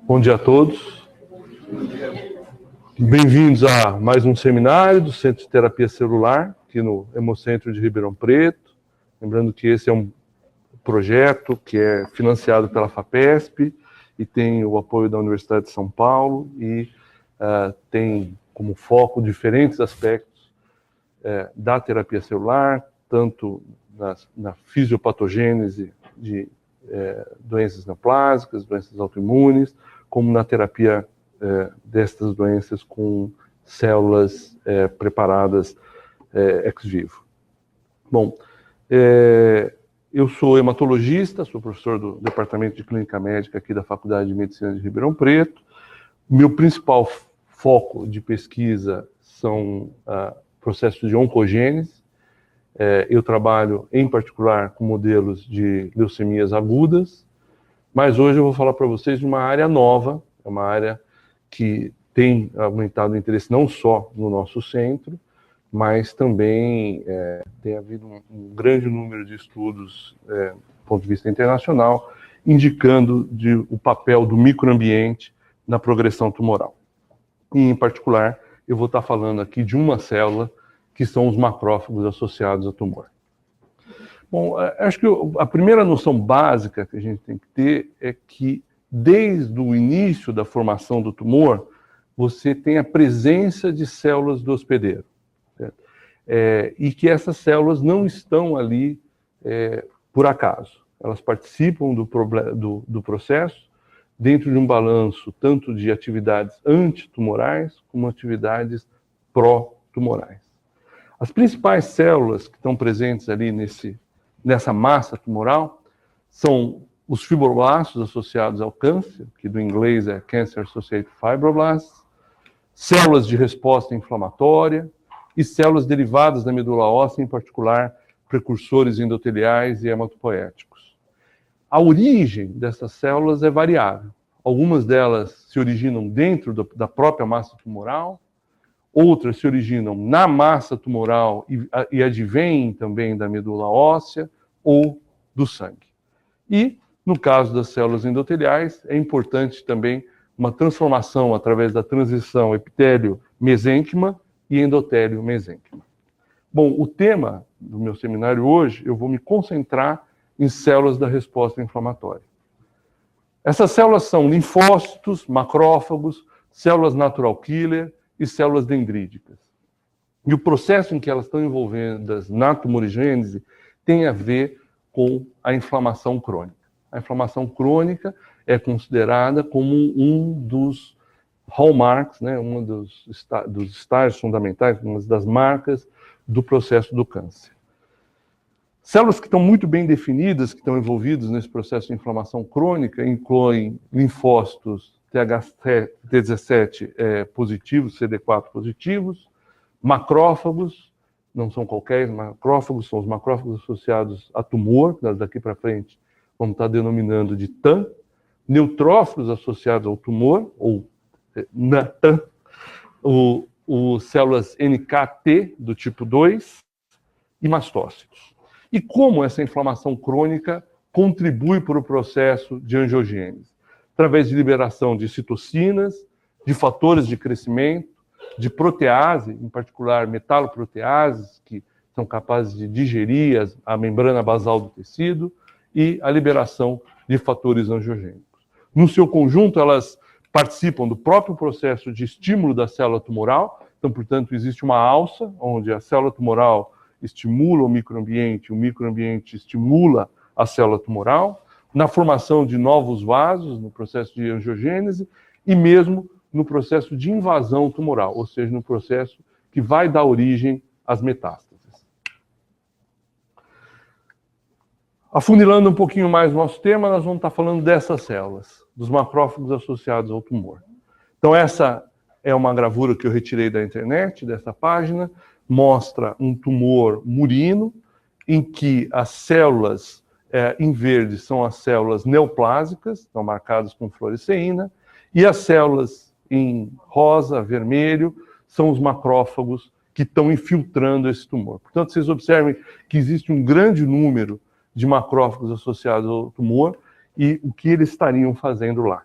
Bom dia a todos. Bem-vindos a mais um seminário do Centro de Terapia Celular, aqui no Hemocentro de Ribeirão Preto. Lembrando que esse é um projeto que é financiado pela FAPESP e tem o apoio da Universidade de São Paulo e tem como foco diferentes aspectos da terapia celular, tanto na fisiopatogênese de doenças neoplásicas, doenças autoimunes, como na terapia destas doenças com células preparadas ex vivo. Bom, eu sou hematologista, sou professor do Departamento de Clínica Médica aqui da Faculdade de Medicina de Ribeirão Preto. Meu principal foco de pesquisa são processos de oncogênese. Eu trabalho, em particular, com modelos de leucemias agudas, mas hoje eu vou falar para vocês de uma área nova, é uma área que tem aumentado o interesse não só no nosso centro, mas também tem havido um grande número de estudos, do ponto de vista internacional, indicando o papel do microambiente na progressão tumoral. E, em particular, eu vou estar falando aqui de uma célula, que são os macrófagos associados ao tumor. Bom, acho que a primeira noção básica que a gente tem que ter é que, desde o início da formação do tumor, você tem a presença de células do hospedeiro. E que essas células não estão ali por acaso. Elas participam do processo dentro de um balanço tanto de atividades antitumorais como atividades pró-tumorais. As principais células que estão presentes ali nessa massa tumoral são os fibroblastos associados ao câncer, que do inglês é Cancer Associated Fibroblasts, células de resposta inflamatória e células derivadas da medula óssea, em particular precursores endoteliais e hematopoéticos. A origem dessas células é variável. Algumas delas se originam dentro da própria massa tumoral, outras se originam na massa tumoral e advêm também da medula óssea ou do sangue. E, no caso das células endoteliais, é importante também uma transformação através da transição epitélio-mesênquima e endotélio-mesênquima. Bom, o tema do meu seminário hoje, eu vou me concentrar em células da resposta inflamatória. Essas células são linfócitos, macrófagos, células natural killer e células dendríticas. E o processo em que elas estão envolvidas na tumorigênese tem a ver com a inflamação crônica. A inflamação crônica é considerada como um dos hallmarks, né, um dos estágios fundamentais, uma das marcas do processo do câncer. Células que estão muito bem definidas, que estão envolvidas nesse processo de inflamação crônica, incluem linfócitos T17 positivos, CD4 positivos, macrófagos, não são qualquer macrófagos, são os macrófagos associados a tumor, daqui para frente vamos estar denominando de TAM, neutrófilos associados ao tumor, ou NATAM, células NKT do tipo 2 e mastócitos. E como essa inflamação crônica contribui para o processo de angiogênese? Através de liberação de citocinas, de fatores de crescimento, de protease, em particular metaloproteases, que são capazes de digerir a membrana basal do tecido, e a liberação de fatores angiogênicos. No seu conjunto, elas participam do próprio processo de estímulo da célula tumoral, então, portanto, existe uma alça, onde a célula tumoral estimula o microambiente estimula a célula tumoral, na formação de novos vasos, no processo de angiogênese, e mesmo no processo de invasão tumoral, ou seja, no processo que vai dar origem às metástases. Afunilando um pouquinho mais o nosso tema, nós vamos estar falando dessas células, dos macrófagos associados ao tumor. Então, essa é uma gravura que eu retirei da internet, dessa página, mostra um tumor murino, em que as células em verde são as células neoplásicas, estão marcadas com fluoresceína, e as células em rosa, vermelho, são os macrófagos que estão infiltrando esse tumor. Portanto, vocês observem que existe um grande número de macrófagos associados ao tumor e o que eles estariam fazendo lá.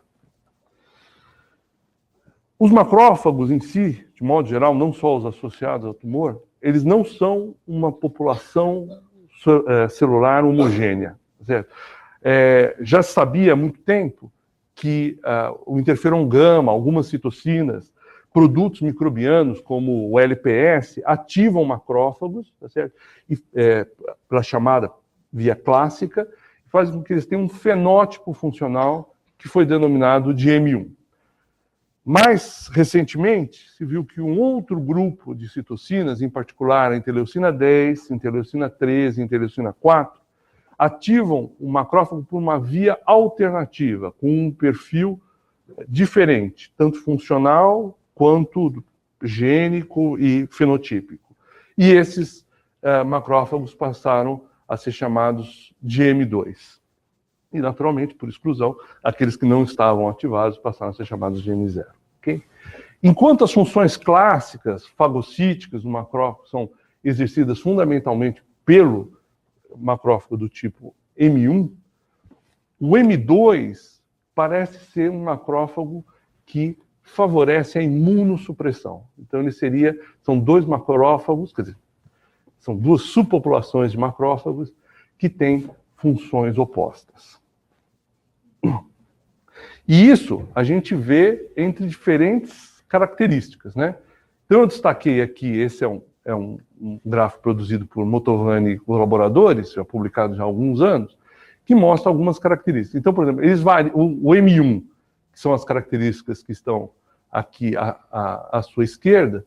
Os macrófagos em si, de modo geral, não só os associados ao tumor, eles não são uma população celular homogênea, certo? Já se sabia há muito tempo que o interferon gama, algumas citocinas, produtos microbianos como o LPS ativam macrófagos, tá certo? E, pela chamada via clássica, faz com que eles tenham um fenótipo funcional que foi denominado de M1. Mais recentemente, se viu que um outro grupo de citocinas, em particular a interleucina 10, interleucina 13, interleucina 4, ativam o macrófago por uma via alternativa, com um perfil diferente, tanto funcional quanto gênico e fenotípico. E esses macrófagos passaram a ser chamados de M2. E, naturalmente, por exclusão, aqueles que não estavam ativados passaram a ser chamados de M0. Okay? Enquanto as funções clássicas, fagocíticas do macrófago são exercidas fundamentalmente pelo macrófago do tipo M1, o M2 parece ser um macrófago que favorece a imunossupressão. Então, são dois macrófagos, quer dizer, são duas subpopulações de macrófagos que têm funções opostas. E isso a gente vê entre diferentes características, né? Então eu destaquei aqui, esse é um gráfico produzido por Motovani e colaboradores, já publicado já há alguns anos, que mostra algumas características. Então, por exemplo, eles variam, o M1, que são as características que estão aqui à sua esquerda,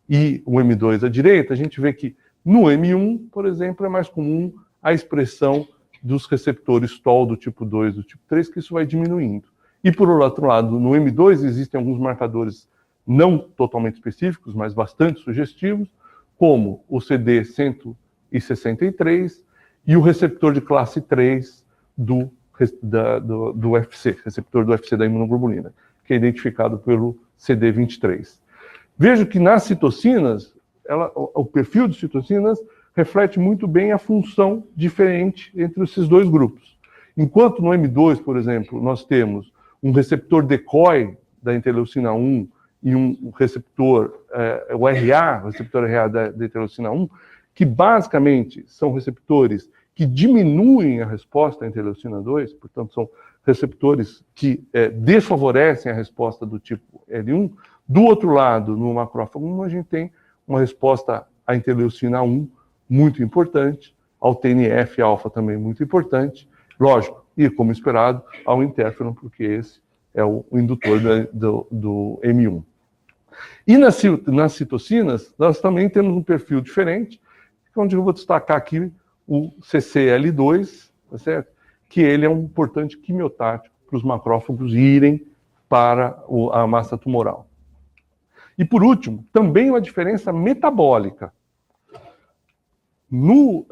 e o M2 à direita, a gente vê que no M1, por exemplo, é mais comum a expressão dos receptores TOL do tipo 2 do tipo 3, que isso vai diminuindo. E, por outro lado, no M2 existem alguns marcadores não totalmente específicos, mas bastante sugestivos, como o CD163 e o receptor de classe 3 do UFC, receptor do UFC da imunoglobulina, que é identificado pelo CD23. Vejo que nas citocinas, o perfil de citocinas reflete muito bem a função diferente entre esses dois grupos. Enquanto no M2, por exemplo, nós temos um receptor decoy da interleucina 1 e um receptor, o receptor RA da interleucina 1, que basicamente são receptores que diminuem a resposta à interleucina 2, portanto são receptores que desfavorecem a resposta do tipo L1. Do outro lado, no macrófago 1, a gente tem uma resposta à interleucina 1 muito importante, ao TNF-alfa também muito importante, lógico, e como esperado, ao interferon, porque esse é o indutor do M1. E nas citocinas, nós também temos um perfil diferente, onde eu vou destacar aqui o CCL2, tá certo? Que ele é um importante quimiotático para os macrófagos irem para a massa tumoral. E por último, também uma diferença metabólica. No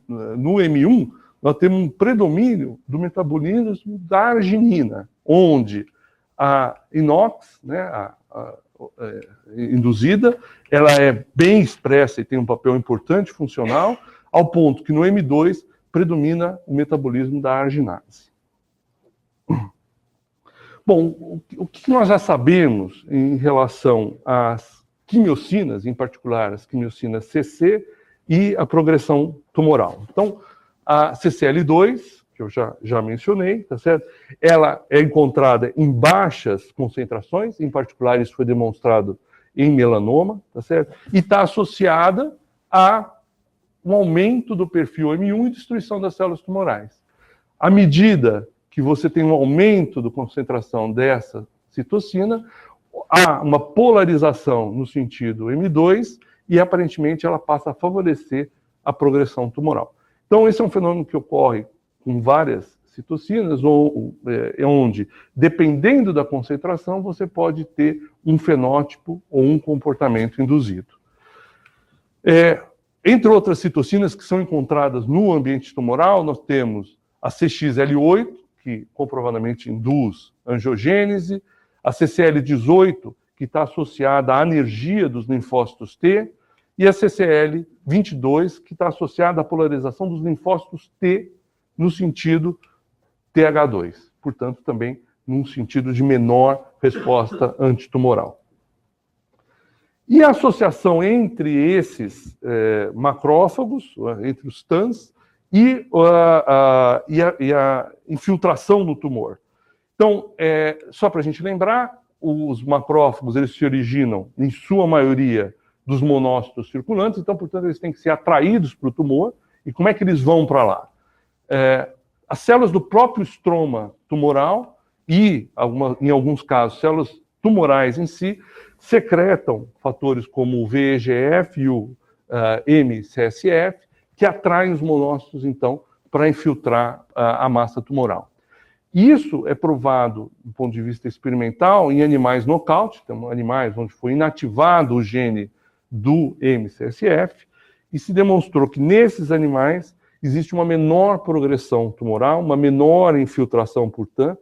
M1, nós temos um predomínio do metabolismo da arginina, onde a inox, né, induzida, ela é bem expressa e tem um papel importante funcional, ao ponto que no M2 predomina o metabolismo da arginase. Bom, o que nós já sabemos em relação às quimiocinas, em particular as quimiocinas CC e a progressão tumoral? Então, a CCL2, que eu já mencionei, tá certo? Ela é encontrada em baixas concentrações, em particular isso foi demonstrado em melanoma, tá certo? E está associada a um aumento do perfil M1 e destruição das células tumorais. À medida que você tem um aumento da concentração dessa citocina, há uma polarização no sentido M2 e aparentemente ela passa a favorecer a progressão tumoral. Então esse é um fenômeno que ocorre com várias citocinas, onde, dependendo da concentração, você pode ter um fenótipo ou um comportamento induzido. Entre outras citocinas que são encontradas no ambiente tumoral, nós temos a CXL8, que comprovadamente induz angiogênese, a CCL18, que está associada à anergia dos linfócitos T, e a CCL22, que está associada à polarização dos linfócitos T no sentido TH2, portanto, também num sentido de menor resposta antitumoral. E a associação entre esses macrófagos, entre os TANs, e a infiltração no tumor. Então, só para a gente lembrar, os macrófagos eles se originam, em sua maioria, dos monócitos circulantes, então, portanto, eles têm que ser atraídos para o tumor. E como é que eles vão para lá? As células do próprio estroma tumoral e, em alguns casos, células tumorais em si, secretam fatores como o VEGF e o MCSF, que atraem os monócitos, então, para infiltrar a massa tumoral. Isso é provado, do ponto de vista experimental, em animais nocaute, então, animais onde foi inativado o gene do MCSF, e se demonstrou que nesses animais existe uma menor progressão tumoral, uma menor infiltração por TAN,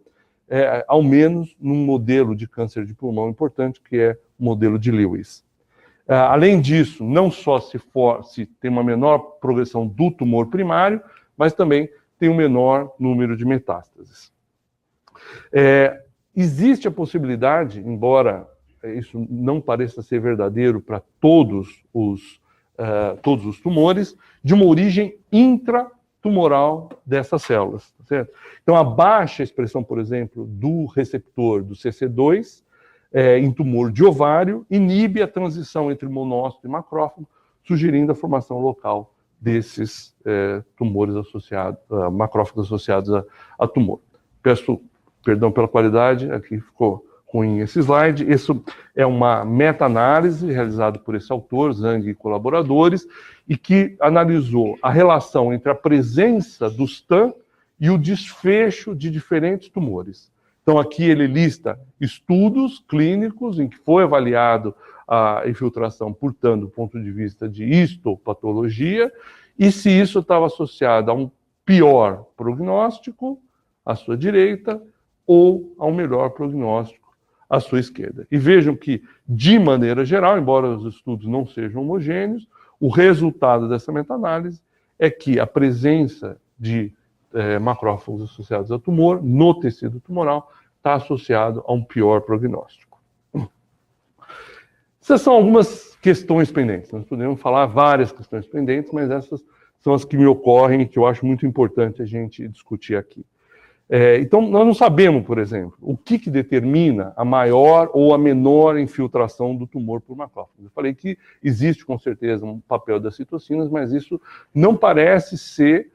ao menos num modelo de câncer de pulmão importante, que é o modelo de Lewis. Além disso, não só se tem uma menor progressão do tumor primário, mas também tem um menor número de metástases. Existe a possibilidade, embora isso não pareça ser verdadeiro para todos os tumores, de uma origem intratumoral dessas células. Tá certo? Então, a baixa expressão, por exemplo, do receptor do CC2 em tumor de ovário inibe a transição entre monócito e macrófago, sugerindo a formação local desses tumores associados, macrófagos associados a tumor. Peço perdão pela qualidade, aqui ficou ruim esse slide. Isso é uma meta-análise realizada por esse autor, Zhang e colaboradores, e que analisou a relação entre a presença dos TAN e o desfecho de diferentes tumores. Então, aqui ele lista estudos clínicos em que foi avaliado a infiltração por TAN do ponto de vista de histopatologia, e se isso estava associado a um pior prognóstico, à sua direita, ou a um melhor prognóstico, à sua esquerda. E vejam que, de maneira geral, embora os estudos não sejam homogêneos, o resultado dessa meta-análise é que a presença de macrófagos associados a tumor no tecido tumoral está associado a um pior prognóstico. Essas são algumas questões pendentes. Nós podemos falar várias questões pendentes, mas essas são as que me ocorrem e que eu acho muito importante a gente discutir aqui. Então, nós não sabemos, por exemplo, o que determina a maior ou a menor infiltração do tumor por macrófagos. Eu falei que existe, com certeza, um papel das citocinas, mas isso não parece ser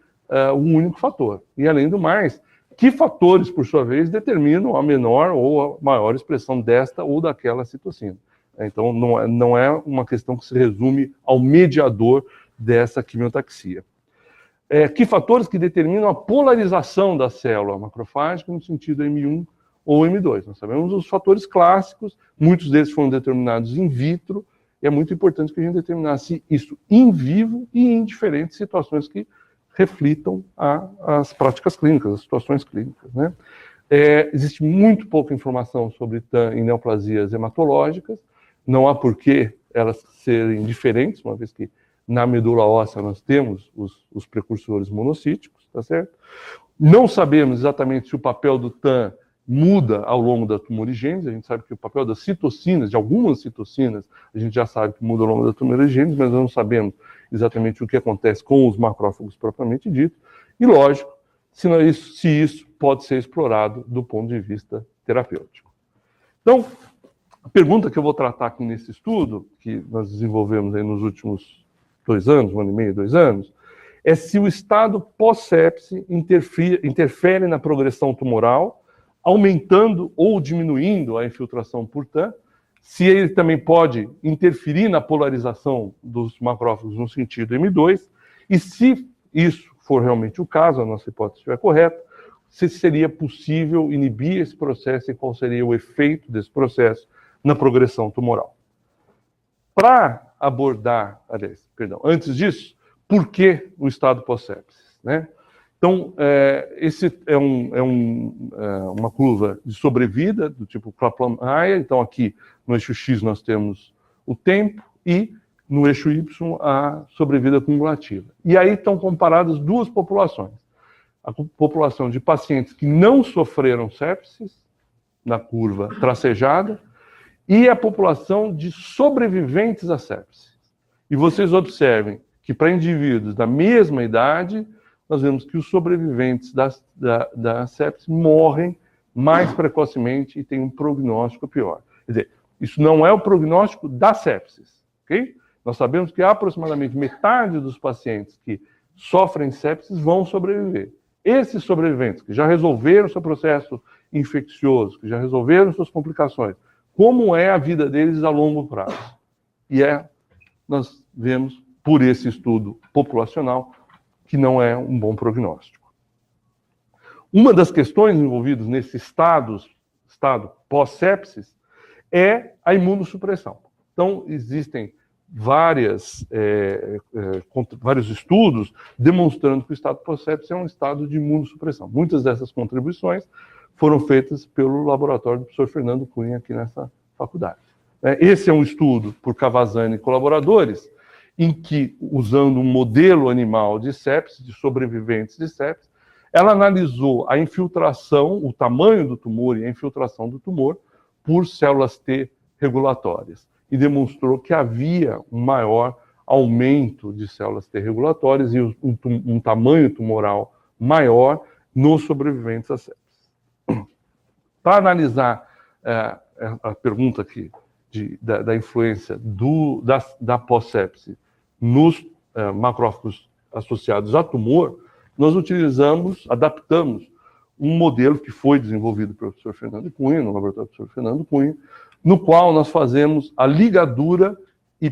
o único fator. E, além do mais, que fatores, por sua vez, determinam a menor ou a maior expressão desta ou daquela citocina. Então, não é uma questão que se resume ao mediador dessa quimiotaxia. Que fatores que determinam a polarização da célula macrofágica no sentido M1 ou M2. Nós sabemos os fatores clássicos, muitos deles foram determinados in vitro, e é muito importante que a gente determinasse isso in vivo e em diferentes situações que reflitam as práticas clínicas, as situações clínicas, né? Existe muito pouca informação sobre TAN em neoplasias hematológicas, não há por que elas serem diferentes, uma vez que na medula óssea nós temos os precursores monocíticos, tá certo? Não sabemos exatamente se o papel do TAN muda ao longo da tumorigênese. A gente sabe que o papel das citocinas, de algumas citocinas, a gente já sabe que muda ao longo da tumorigênese, mas nós não sabemos exatamente o que acontece com os macrófagos propriamente dito. E, lógico, se isso pode ser explorado do ponto de vista terapêutico. Então, a pergunta que eu vou tratar aqui nesse estudo, que nós desenvolvemos aí nos últimos 2 anos, 1 ano e meio, 2 anos, é se o estado pós-sepse interfere na progressão tumoral, aumentando ou diminuindo a infiltração por TAN, se ele também pode interferir na polarização dos macrófagos no sentido M2, e se isso for realmente o caso, a nossa hipótese estiver correta, se seria possível inibir esse processo e qual seria o efeito desse processo na progressão tumoral. Para abordar, antes disso, por que o estado pós-sepsis, né? Então, esse é uma curva de sobrevida do tipo Kaplan-Meier. Então, aqui no eixo X nós temos o tempo e no eixo Y a sobrevida cumulativa. E aí estão comparadas 2 populações. A população de pacientes que não sofreram sepsis na curva tracejada, e a população de sobreviventes à sepse. E vocês observem que para indivíduos da mesma idade, nós vemos que os sobreviventes da sepse morrem mais precocemente e têm um prognóstico pior. Quer dizer, isso não é o prognóstico da sepsis, ok? Nós sabemos que aproximadamente metade dos pacientes que sofrem sepsis vão sobreviver. Esses sobreviventes que já resolveram seu processo infeccioso, que já resolveram suas complicações, como é a vida deles a longo prazo? E nós vemos, por esse estudo populacional, que não é um bom prognóstico. Uma das questões envolvidas nesse estado pós-sepsis é a imunossupressão. Então, existem vários estudos demonstrando que o estado pós-sepsis é um estado de imunossupressão. Muitas dessas contribuições foram feitas pelo laboratório do professor Fernando Cunha aqui nessa faculdade. Esse é um estudo por Cavazzani e colaboradores, em que, usando um modelo animal de sepsis, de sobreviventes de sepsis, ela analisou a infiltração, o tamanho do tumor e a infiltração do tumor por células T regulatórias. E demonstrou que havia um maior aumento de células T regulatórias e um tamanho tumoral maior nos sobreviventes à sepsis. Para analisar a pergunta aqui da influência da pós-sepse nos macrófagos associados a tumor, nós adaptamos um modelo que foi desenvolvido pelo professor Fernando Cunha, no laboratório do professor Fernando Cunha, no qual nós fazemos a ligadura e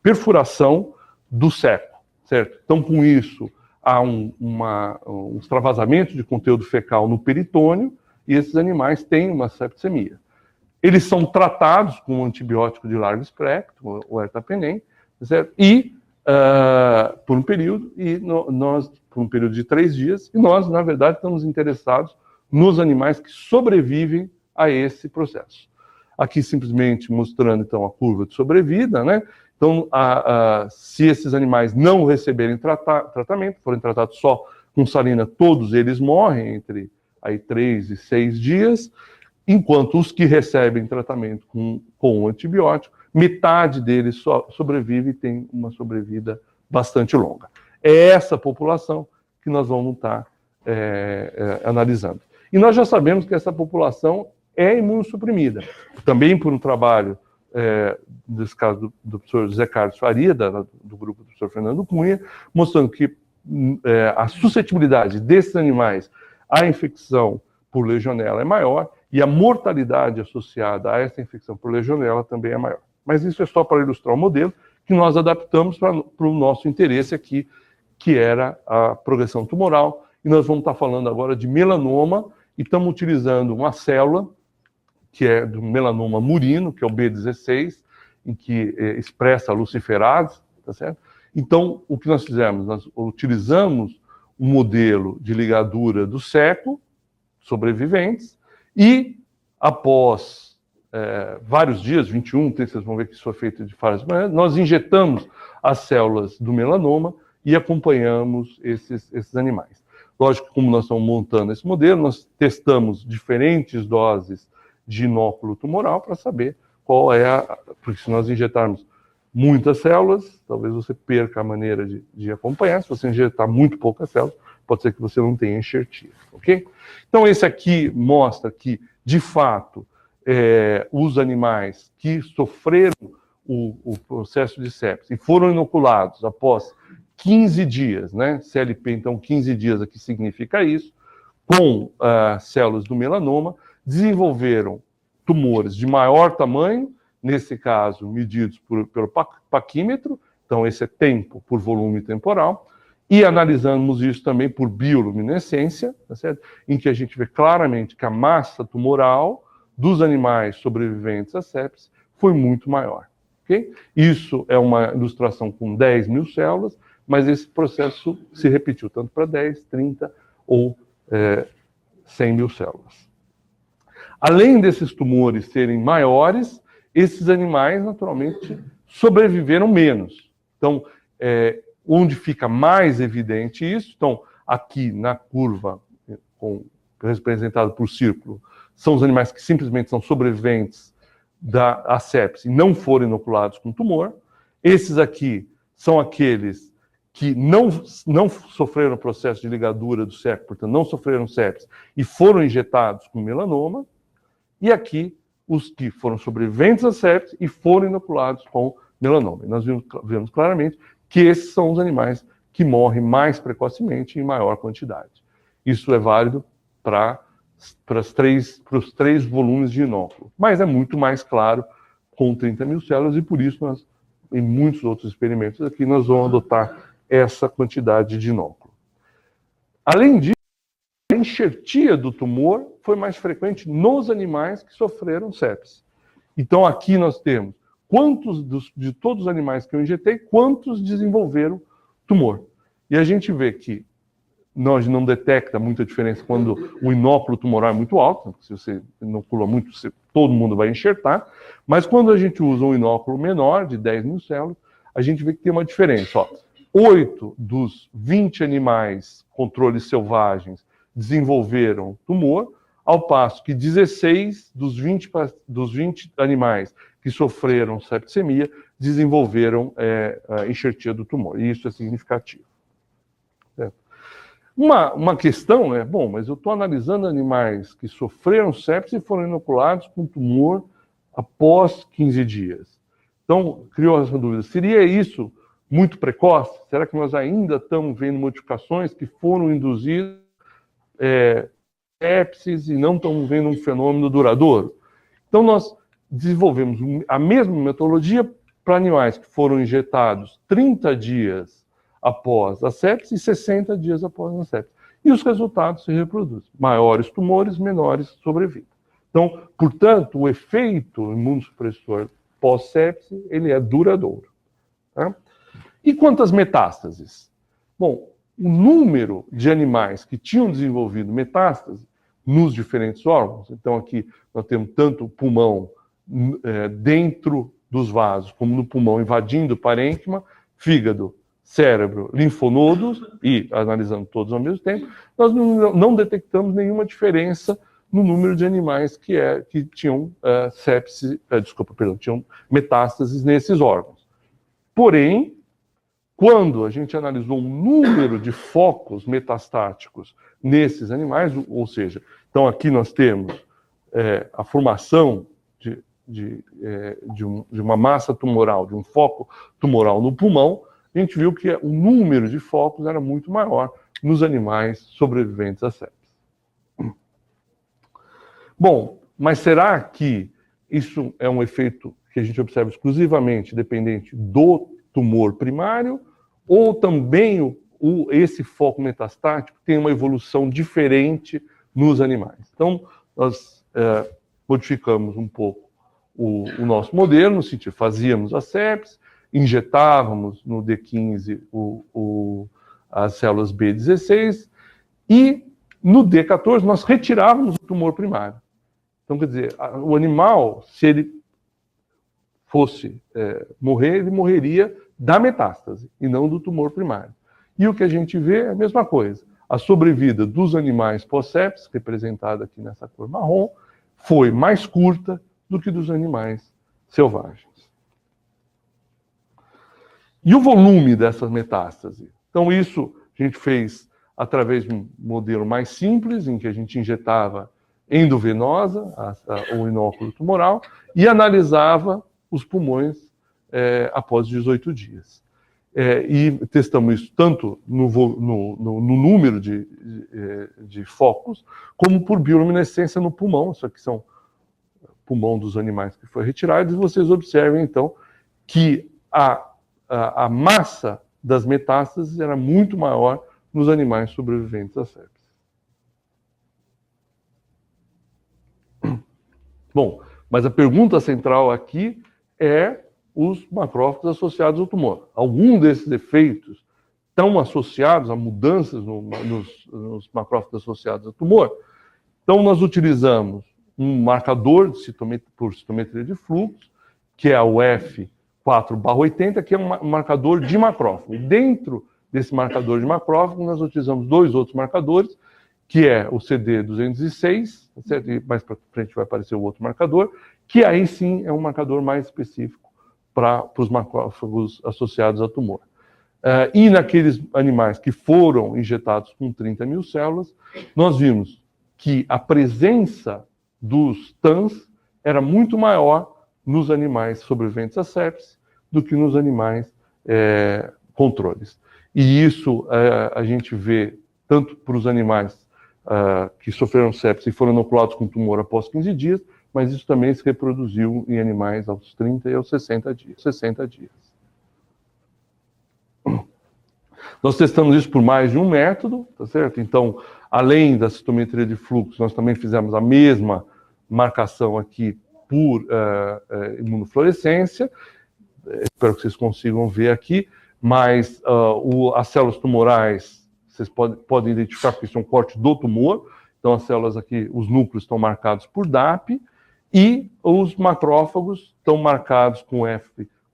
perfuração do seco, certo? Então, com isso, há um extravasamento de conteúdo fecal no peritônio e esses animais têm uma septicemia. Eles são tratados com um antibiótico de largo espectro, o ertapenem, certo? E por um período, por um período de 3 dias, e nós, na verdade, estamos interessados nos animais que sobrevivem a esse processo. Aqui simplesmente mostrando, então, a curva de sobrevida, né? Então, se esses animais não receberem tratamento, forem tratados só com salina, todos eles morrem entre 3 e 6 dias, enquanto os que recebem tratamento com o antibiótico, metade deles sobrevive e tem uma sobrevida bastante longa. É essa população que nós vamos estar analisando. E nós já sabemos que essa população é imunossuprimida. Também por um trabalho, nesse caso do professor José Carlos Faria, do grupo do professor Fernando Cunha, mostrando que a suscetibilidade desses animais à infecção por legionela é maior e a mortalidade associada a essa infecção por legionela também é maior. Mas isso é só para ilustrar o modelo que nós adaptamos para o nosso interesse aqui, que era a progressão tumoral. E nós vamos estar falando agora de melanoma e estamos utilizando uma célula que é do melanoma murino, que é o B16, em que expressa a luciferase, tá certo? Então, o que nós fizemos? Nós utilizamos um modelo de ligadura do seco, sobreviventes, e após vários dias, 21, vocês vão ver que isso foi feito de várias maneiras, nós injetamos as células do melanoma e acompanhamos esses animais. Lógico que como nós estamos montando esse modelo, nós testamos diferentes doses de inóculo tumoral para saber qual é porque se nós injetarmos muitas células, talvez você perca a maneira de acompanhar. Se você injetar muito poucas células, pode ser que você não tenha enxertia, ok? Então esse aqui mostra que, de fato, os animais que sofreram o processo de sepsis e foram inoculados após 15 dias, né? CLP, então 15 dias aqui significa isso, com células do melanoma, desenvolveram tumores de maior tamanho, nesse caso medidos pelo paquímetro, então esse é tempo por volume temporal, e analisamos isso também por bioluminescência, tá certo? Em que a gente vê claramente que a massa tumoral dos animais sobreviventes à sepsis foi muito maior. Okay? Isso é uma ilustração com 10 mil células, mas esse processo se repetiu tanto para 10, 30 ou 100 mil células. Além desses tumores serem maiores, esses animais, naturalmente, sobreviveram menos. Então, onde fica mais evidente isso, então, aqui na curva representado por círculo, são os animais que simplesmente são sobreviventes da sepse e não foram inoculados com tumor. Esses aqui são aqueles que não sofreram processo de ligadura do septo, portanto, não sofreram sepse e foram injetados com melanoma. E aqui, os que foram sobreviventes à sepse e foram inoculados com melanoma. E nós vemos claramente que esses são os animais que morrem mais precocemente e em maior quantidade. Isso é válido para os três volumes de inóculo. Mas é muito mais claro com 30 mil células e por isso nós, em muitos outros experimentos aqui, nós vamos adotar essa quantidade de inóculo. Além disso, a enxertia do tumor foi mais frequente nos animais que sofreram sepse. Então aqui nós temos quantos de todos os animais que eu injetei, quantos desenvolveram tumor. E a gente vê que nós não detecta muita diferença quando o inóculo tumoral é muito alto, se você inocula muito, todo mundo vai enxertar, mas quando a gente usa um inóculo menor, de 10 mil células, a gente vê que tem uma diferença. Ó, 8 dos 20 animais controles selvagens desenvolveram tumor, ao passo que 16 dos 20 animais que sofreram septicemia desenvolveram a enxertia do tumor, e isso é significativo. Certo? Uma questão é, bom, mas eu estou analisando animais que sofreram sepse e foram inoculados com tumor após 15 dias. Então, criou essa dúvida, seria isso muito precoce? Será que nós ainda estamos vendo modificações que foram induzidas sepsis e não estamos vendo um fenômeno duradouro? Então, nós desenvolvemos a mesma metodologia para animais que foram injetados 30 dias após a sepse e 60 dias após a sepse. E os resultados se reproduzem. Maiores tumores, menores sobrevida. Então, portanto, o efeito imunossupressor pós-sepse, ele é duradouro. Tá? E quanto às metástases? Bom, o número de animais que tinham desenvolvido metástase nos diferentes órgãos, então aqui nós temos tanto o pulmão dentro dos vasos, como no pulmão invadindo o parênquima, fígado, cérebro, linfonodos, e analisando todos ao mesmo tempo, nós não detectamos nenhuma diferença no número de animais que tinham tinham metástases nesses órgãos. Porém, quando a gente analisou o número de focos metastáticos nesses animais, ou seja, então aqui nós temos a formação de uma massa tumoral, de um foco tumoral no pulmão, a gente viu que o número de focos era muito maior nos animais sobreviventes à sepse. Bom, mas será que isso é um efeito que a gente observa exclusivamente dependente do tumor primário, ou também esse foco metastático tem uma evolução diferente nos animais? Então, nós modificamos um pouco o nosso modelo, no sentido, fazíamos a sepse, injetávamos no D15 as células B16 e no D14 nós retirávamos o tumor primário. Então, quer dizer, o animal, se ele fosse morrer, ele morreria da metástase e não do tumor primário. E o que a gente vê é a mesma coisa. A sobrevida dos animais pós-sepse, representada aqui nessa cor marrom, foi mais curta do que dos animais selvagens. E o volume dessas metástases? Então, isso a gente fez através de um modelo mais simples, em que a gente injetava endovenosa, o inóculo tumoral, e analisava os pulmões após 18 dias. E testamos isso tanto no número de focos, como por bioluminescência no pulmão. Isso aqui são pulmão dos animais que foi retirado, e vocês observem, então, que a massa das metástases era muito maior nos animais sobreviventes à sepse. Bom, mas a pergunta central aqui é os macrófagos associados ao tumor. Algum desses efeitos estão associados a mudanças nos macrófagos associados ao tumor? Então, nós utilizamos um marcador por citometria de fluxo, que é o F4/80, que é um marcador de macrófago. E dentro desse marcador de macrófago, nós utilizamos dois outros marcadores, que é o CD206, certo? E mais para frente vai aparecer o outro marcador, que aí sim é um marcador mais específico para os macrófagos associados a tumor. E naqueles animais que foram injetados com 30 mil células, nós vimos que a presença dos TANs era muito maior nos animais sobreviventes à sepse do que nos animais controles. E isso a gente vê tanto para os animais que sofreram sepse e foram inoculados com tumor após 15 dias, mas isso também se reproduziu em animais aos 30 e aos 60 dias. Nós testamos isso por mais de um método, tá certo? Então, além da citometria de fluxo, nós também fizemos a mesma marcação aqui por imunofluorescência. Espero que vocês consigam ver aqui, mas as células tumorais, vocês podem identificar porque isso é um corte do tumor. Então, as células aqui, os núcleos estão marcados por DAP, e os macrófagos estão marcados com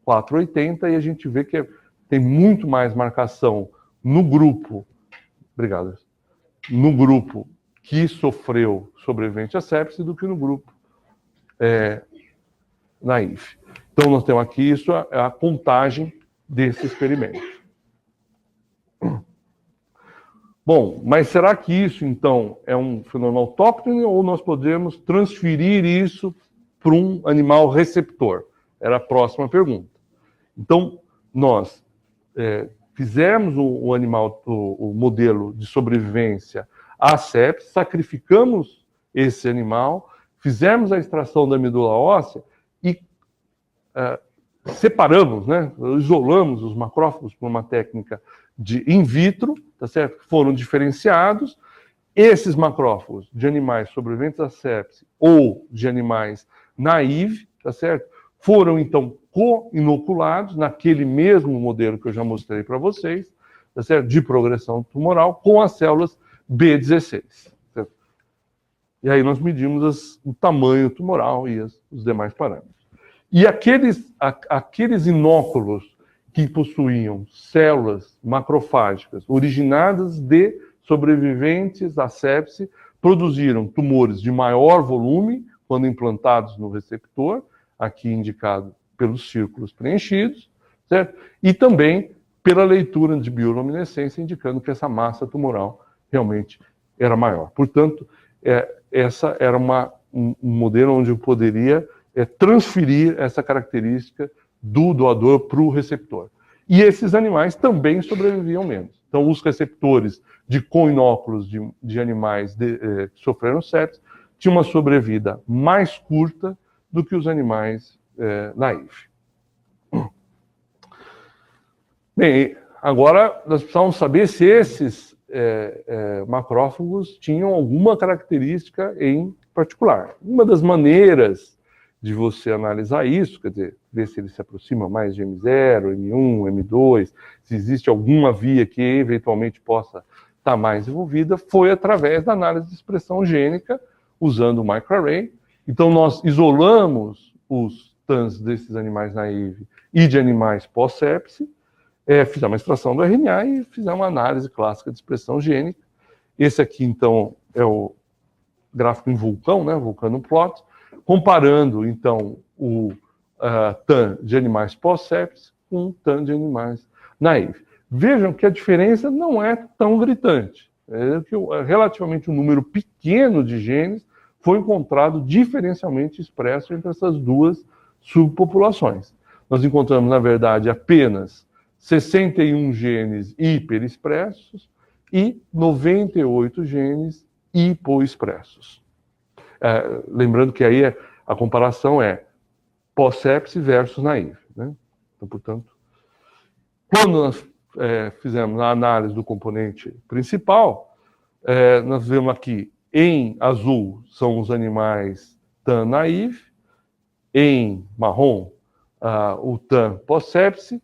F480, e a gente vê que tem muito mais marcação no grupo, no grupo que sofreu sobrevivente à sepse do que no grupo naive. Então, nós temos aqui isso, é a contagem desse experimento. Bom, mas será que isso, então, é um fenômeno autóctone ou nós podemos transferir isso para um animal receptor? Era a próxima pergunta. Então, nós fizemos o modelo de sobrevivência à sepse, sacrificamos esse animal, fizemos a extração da medula óssea e separamos, né, isolamos os macrófagos por uma técnica de in vitro, tá certo? Foram diferenciados. Esses macrófagos de animais sobreviventes à sepse ou de animais naive, tá certo? Foram, então, co-inoculados naquele mesmo modelo que eu já mostrei para vocês, tá certo? De progressão tumoral, com as células B16. Certo? E aí nós medimos o tamanho tumoral e os demais parâmetros. E aqueles inóculos que possuíam células macrofágicas originadas de sobreviventes à sepse produziram tumores de maior volume quando implantados no receptor, aqui indicado pelos círculos preenchidos, certo? E também pela leitura de bioluminescência, indicando que essa massa tumoral realmente era maior. Portanto, essa era um modelo onde eu poderia transferir essa característica do doador para o receptor. E esses animais também sobreviviam menos. Então, os receptores de coinóculos de animais que sofreram sepse tinham uma sobrevida mais curta do que os animais naive. Bem, agora nós precisamos saber se esses macrófagos tinham alguma característica em particular. Uma das maneiras de você analisar isso, quer dizer, ver se ele se aproxima mais de M0, M1, M2, se existe alguma via que eventualmente possa estar mais envolvida, foi através da análise de expressão gênica, usando o microarray. Então, nós isolamos os TANs desses animais naive e de animais pós-sepse, fizemos uma extração do RNA e fizemos uma análise clássica de expressão gênica. Esse aqui, então, é o gráfico em vulcão, né, vulcano plot, comparando, então, o TAN de animais pós-sepse com o TAN de animais naive. Vejam que a diferença não é tão gritante. Relativamente um número pequeno de genes foi encontrado diferencialmente expresso entre essas duas subpopulações. Nós encontramos, na verdade, apenas 61 genes hiperexpressos e 98 genes hipoexpressos. Lembrando que aí a comparação é pós-sepse versus naive, né? Então, portanto, quando nós fizemos a análise do componente principal, nós vemos aqui, em azul, são os animais TAN naive, em marrom, o TAN pós-sepse.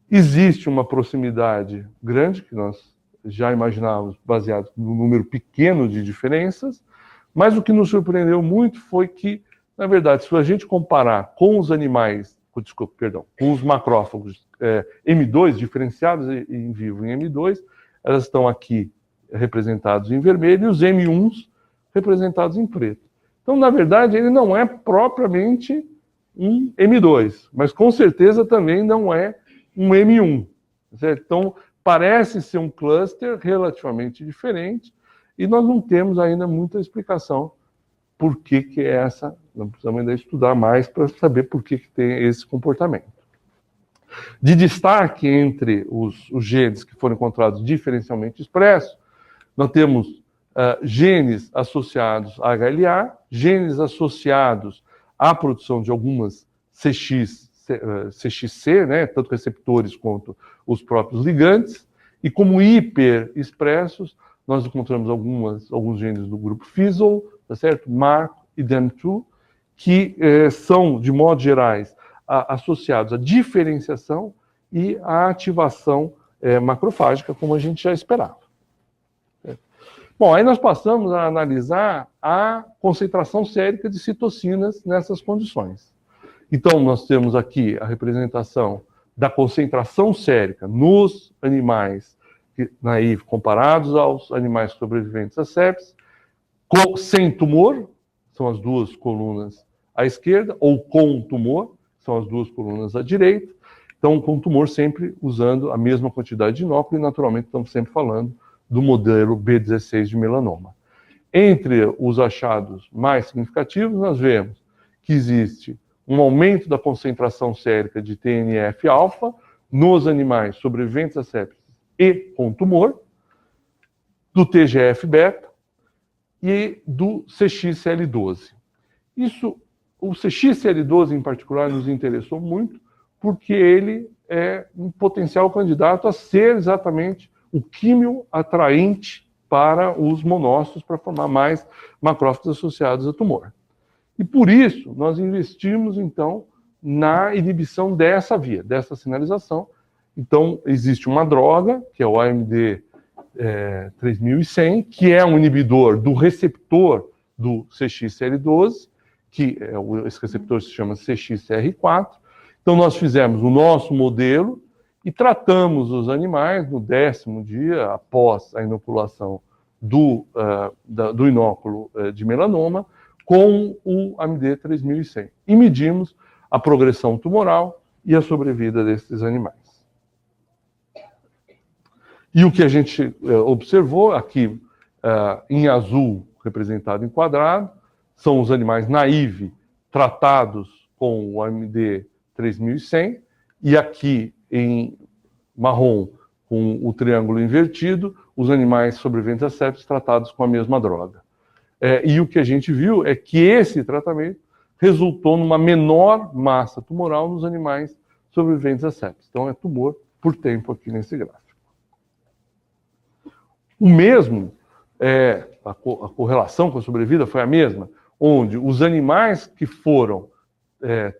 Existe uma proximidade grande, que nós já imaginávamos, baseado no número pequeno de diferenças, mas o que nos surpreendeu muito foi que, na verdade, se a gente comparar com os animais, com os macrófagos M2, diferenciados em vivo em M2, elas estão aqui representados em vermelho e os M1s representados em preto. Então, na verdade, ele não é propriamente um M2, mas com certeza também não é um M1. Certo? Então, parece ser um cluster relativamente diferente e nós não temos ainda muita explicação por que é essa. Nós precisamos ainda estudar mais para saber por que tem esse comportamento. De destaque entre os genes que foram encontrados diferencialmente expressos, nós temos genes associados a HLA, genes associados à produção de algumas CXC, né, tanto receptores quanto os próprios ligantes, e como hiperexpressos, nós encontramos alguns genes do grupo FISL, tá certo? MARC e DEM2, que são, de modo gerais, associados à diferenciação e à ativação macrofágica, como a gente já esperava. Bom, aí nós passamos a analisar a concentração sérica de citocinas nessas condições. Então, nós temos aqui a representação da concentração sérica nos animais naive comparados aos animais sobreviventes à sepsis, sem tumor, são as duas colunas à esquerda, ou com tumor, são as duas colunas à direita. Então, com tumor sempre usando a mesma quantidade de inóculo e, naturalmente, estamos sempre falando do modelo B16 de melanoma. Entre os achados mais significativos, nós vemos que existe um aumento da concentração sérica de TNF-alfa nos animais sobreviventes à sepsis e com tumor, do TGF-beta e do CXCL12. O CXCL12 em particular nos interessou muito porque ele é um potencial candidato a ser exatamente o químio atraente para os monócitos para formar mais macrófagos associados a tumor. E por isso, nós investimos, então, na inibição dessa via, dessa sinalização. Então, existe uma droga, que é o AMD 3100, que é um inibidor do receptor do CXCL12, que esse receptor se chama CXCR4. Então, nós fizemos o nosso modelo e tratamos os animais no 10º dia após a inoculação do inóculo de melanoma com o AMD 3100. E medimos a progressão tumoral e a sobrevida desses animais. E o que a gente observou aqui em azul, representado em quadrado, são os animais naive tratados com o AMD 3100, e aqui em marrom, com o triângulo invertido, os animais sobreviventes à sepsis tratados com a mesma droga. E o que a gente viu é que esse tratamento resultou numa menor massa tumoral nos animais sobreviventes à sepsis. Então, é tumor por tempo aqui nesse gráfico. O mesmo, a correlação com a sobrevida foi a mesma, onde os animais que foram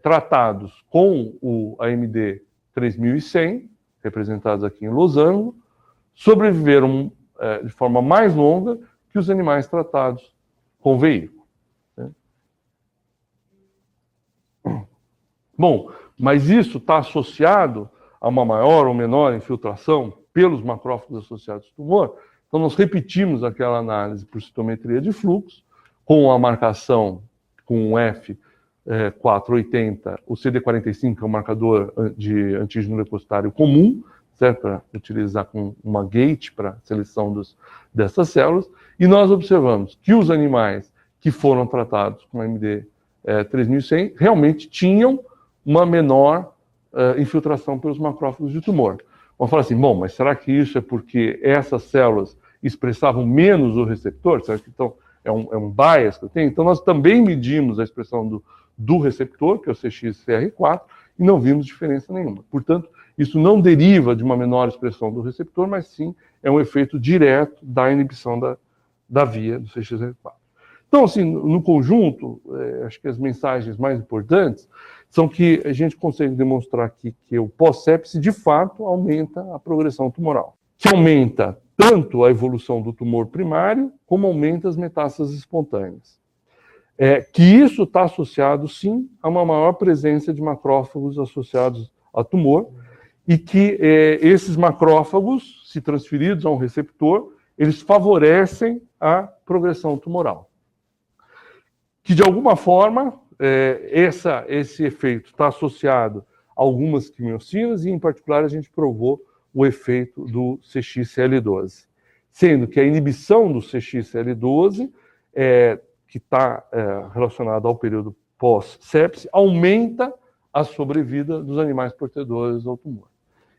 tratados com o AMD 3100, representados aqui em losango, sobreviveram de forma mais longa que os animais tratados com veículo. Né? Bom, mas isso está associado a uma maior ou menor infiltração pelos macrófagos associados ao tumor. Então, nós repetimos aquela análise por citometria de fluxo, com a marcação com o F480, o CD45 é um marcador de antígeno leucocitário comum, certo? Para utilizar com uma gate para seleção dessas células, e nós observamos que os animais que foram tratados com MD 3100 realmente tinham uma menor infiltração pelos macrófagos de tumor. Vamos falar assim, bom, mas será que isso é porque essas células expressavam menos o receptor? Será que então é um bias que eu tenho? Então nós também medimos a expressão do receptor, que é o CXCR4, e não vimos diferença nenhuma. Portanto, isso não deriva de uma menor expressão do receptor, mas sim é um efeito direto da inibição da via do CXCR4. Então, assim, no conjunto, acho que as mensagens mais importantes são que a gente consegue demonstrar aqui que o pós-sepse, de fato, aumenta a progressão tumoral, que aumenta tanto a evolução do tumor primário, como aumenta as metástases espontâneas. Que isso está associado, sim, a uma maior presença de macrófagos associados a tumor, e que esses macrófagos, se transferidos a um receptor, eles favorecem a progressão tumoral. Que, de alguma forma, esse efeito está associado a algumas quimiocinas, e, em particular, a gente provou o efeito do CXCL12. Sendo que a inibição do CXCL12, que está relacionada ao período pós-sepse, aumenta a sobrevida dos animais portadores ao tumor.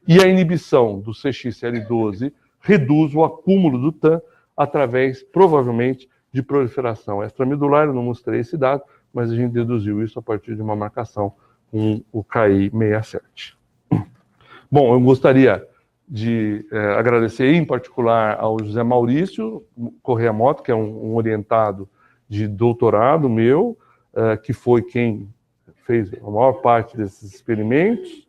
E a inibição do CXCL12 reduz o acúmulo do TAM através, provavelmente, de proliferação extramedular. Eu não mostrei esse dado, mas a gente deduziu isso a partir de uma marcação com o KI67. Bom, eu gostaria de agradecer em particular ao José Maurício Correia Mota, que é um orientado de doutorado meu, que foi quem fez a maior parte desses experimentos,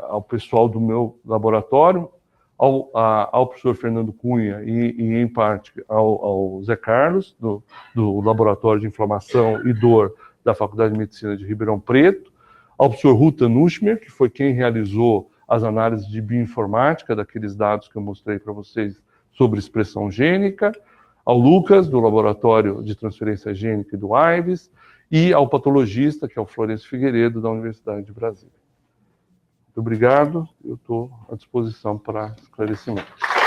ao pessoal do meu laboratório, ao professor Fernando Cunha e em parte, ao Zé Carlos, do Laboratório de Inflamação e Dor da Faculdade de Medicina de Ribeirão Preto, ao professor Ruta Nuschmer, que foi quem realizou as análises de bioinformática daqueles dados que eu mostrei para vocês sobre expressão gênica, ao Lucas, do Laboratório de Transferência Gênica e do AIDS, e ao patologista, que é o Florencio Figueiredo, da Universidade de Brasília. Muito obrigado, eu estou à disposição para esclarecimentos.